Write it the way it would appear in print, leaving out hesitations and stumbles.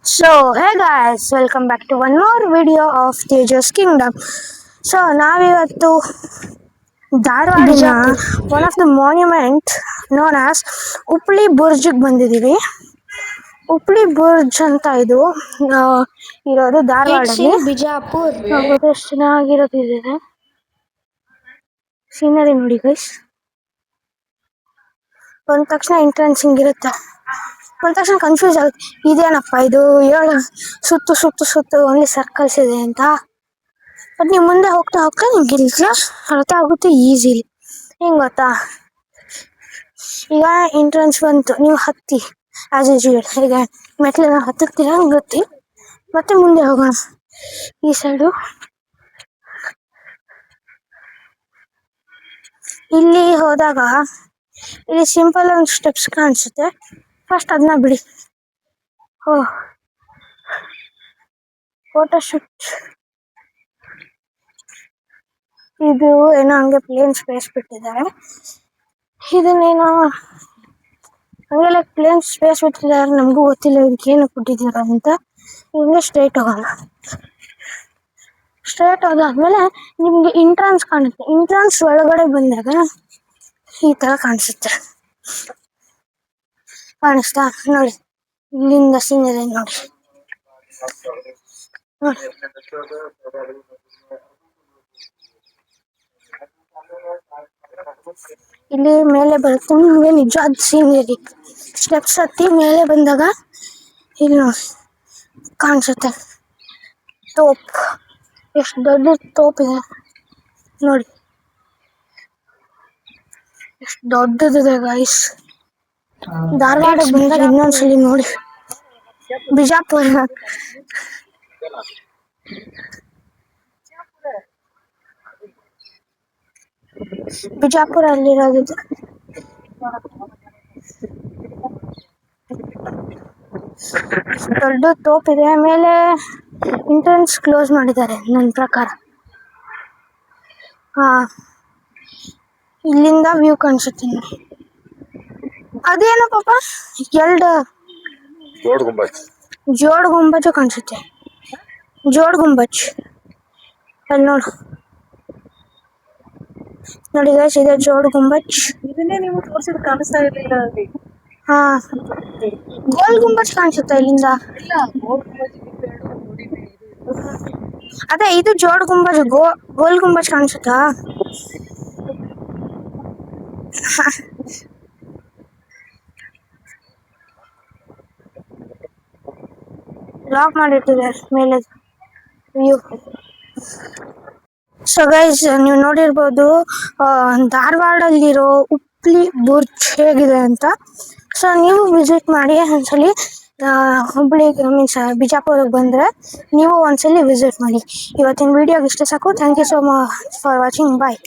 So, hey guys, welcome back to one more video of Tejas Kingdom. So, ನಾವಿವತ್ತು ಧಾರವಾಡಿನ one of the monument known as Uppli ಬುರ್ಜ್ಗೆ ಬಂದಿದ್ದೀವಿ. Uppli Burj ಅಂತ ಇದು ಇರೋದು ಧಾರವಾಡಲ್ಲಿ. ಬಿಜಾಪುರ್. ನೋಡ್ಬೋದು ಎಷ್ಟು ಚೆನ್ನಾಗಿರೋದಿದೆ ಸೀನರಿ ನೋಡಿ ಗೈಸ್. ಬಂದ ತಕ್ಷಣ ಎಂಟ್ರೆನ್ಸ್ ಹಿಂಗಿರುತ್ತೆ. ಬಂದ ತಕ್ಷಣ ಕನ್ಫ್ಯೂಸ್ ಆಗುತ್ತೆ, ಇದೇನಪ್ಪ ಇದು ಹೇಳ ಸುತ್ತು ಸುತ್ತು ಸುತ್ತು ಓನ್ಲಿ ಸರ್ಕಲ್ಸ್ ಇದೆ ಅಂತ. ಬಟ್ ನೀವು ಮುಂದೆ ಹೋಗ್ತಾ ಹೋಗ್ತಾ ನಿಮ್ಗೆ ಇಲ್ಲ ಅರ್ಥ ಆಗುತ್ತೆ ಈಸಿಲಿ. ಹೆಂಗೆ ಗೊತ್ತಾ, ಈಗ ಎಂಟ್ರೆನ್ಸ್ ಬಂತು, ನೀವು ಹತ್ತಿ ಆಸ್ ಯೂಶುವಲ್. ಈಗ ಮೆಟ್ಲನ್ನ ಹತ್ತುತ್ತೀರ ಗೊತ್ತಿ, ಮತ್ತೆ ಮುಂದೆ ಹೋಗೋಣ. ಈ ಸೈಡು ಇಲ್ಲಿ ಹೋದಾಗ ಇಲ್ಲಿ ಸಿಂಪಲ್ ಒಂದು ಸ್ಟೆಪ್ಸ್ ಕಾಣಿಸುತ್ತೆ. ಫಸ್ಟ್ ಅದನ್ನ ಬಿಡಿ. Photo shoot. ಇದು ಏನೋ ಹಂಗೆ ಪ್ಲೇನ್ ಸ್ಪೇಸ್ ಬಿಟ್ಟಿದ್ದಾರೆ. ಇದನ್ನೇನೋ ಹಂಗೆ ಲೈಕ್ ಪ್ಲೇನ್ ಸ್ಪೇಸ್ ಬಿಟ್ಟಿದ್ದಾರೆ, ನಮಗೂ ಗೊತ್ತಿಲ್ಲ ಇದಕ್ಕೆ ಏನು ಕೊಟ್ಟಿದ್ದೀರ ಅಂತ. ಹಿಂಗೆ ಸ್ಟ್ರೈಟ್ ಹೋಗೋಣ. ಸ್ಟ್ರೈಟ್ ಹೋದಾದ್ಮೇಲೆ ನಿಮ್ಗೆ ಎಂಟ್ರನ್ಸ್ ಕಾಣುತ್ತೆ. ಎಂಟ್ರನ್ಸ್ ಒಳಗಡೆ ಬಂದಾಗ ಈ ತರ ಕಾಣಿಸುತ್ತೆ. ಕಾಣಿಸ್ತಾ ನೋಡಿ, ಇಲ್ಲಿಂದ ಸೀನರಿ ನೋಡಿ. ಇಲ್ಲಿ ಮೇಲೆ ಬರುತ್ತೆ ನಿಮಗೆ ನಿಜವಾದ ಸೀನರಿ. ಸ್ಟೆಪ್ಸ್ ಹತ್ತಿ ಮೇಲೆ ಬಂದಾಗ ಇಲ್ಲಿ ನೋಡಿ ಕಾಣಿಸುತ್ತೆ ತೋಪ್. ಎಷ್ಟು ದೊಡ್ಡ ತೋಪ್ ಇದೆ ನೋಡಿ, ಎಷ್ಟು ದೊಡ್ಡದಿದೆ ಗೈಸ್. ಧಾರವಾಡ ಬಂದಾಗ ಇನ್ನೊಂದ್ಸಲಿ ನೋಡಿ. ಬಿಜಾಪುರ ಬಿಜಾಪುರಲ್ಲಿರೋದು ದೊಡ್ಡ ತೋಪ್ ಇದೆ. ಮೇಲೆ ಎಂಟ್ರೆನ್ಸ್ ಕ್ಲೋಸ್ ಮಾಡಿದ್ದಾರೆ ನನ್ನ ಪ್ರಕಾರ. ಇಲ್ಲಿಂದ ವ್ಯೂ ಕಾಣಿಸುತ್ತೆ ನೋಡಿ. ಅದೇನೋ ಪಾಪ ಎರಡು ಜೋಡ್ ಗುಂಬಜ್ ಕಾಣಿಸುತ್ತೆ. ಜೋಡ್ ಗುಂಬಜ್ ಅಲ್ಲಿ ನೋಡು ನೋಡಿ ಗೈಸ್, ಇದೆ ಜೋಡ್ ಗುಂಬಜ್. ಇದನ್ನೇ ನೀವು ತೋರಿಸಿದ ಕಾಣಿಸ್ತಾ ಇರಲಿಲ್ಲ ಅಲ್ಲಿ. ಹಾ, ಗೋಲ್ ಗುಂಬಜ್ ಕಾಣಿಸುತ್ತೆ ಇಲ್ಲಿಂದ. ಅದೇ ಇದು ಜೋಡ್ ಗುಂಬಜ್. ಗೋಲ್ ಗುಂಬಜ್ ಕಾಣಿಸುತ್ತಾ? ಲಾಕ್ ಮಾಡಿಟ್ಟಿದ್ದಾರೆ ಮೇಲೆ ವ್ಯೂ. ಸೊ ಗೈಸ್, ನೀವು ನೋಡಿರ್ಬೋದು ಧಾರವಾಡಲ್ಲಿರೋ ಉಪ್ಳಿ ಬುರ್ಜ್ ಹೇಗಿದೆ ಅಂತ. ಸೊ ನೀವು ವಿಸಿಟ್ ಮಾಡಿ ಒಂದ್ಸಲಿ. ಹುಬ್ಳಿಗೆ ಮೀನ್ಸ್ ಬಿಜಾಪುರಿಗೆ ಬಂದರೆ ನೀವು ಒಂದ್ಸಲಿ ವಿಸಿಟ್ ಮಾಡಿ. ಇವತ್ತಿನ ವಿಡಿಯೋಗೆ ಇಷ್ಟೇ ಸಾಕು. Thank you so much for watching. Bye.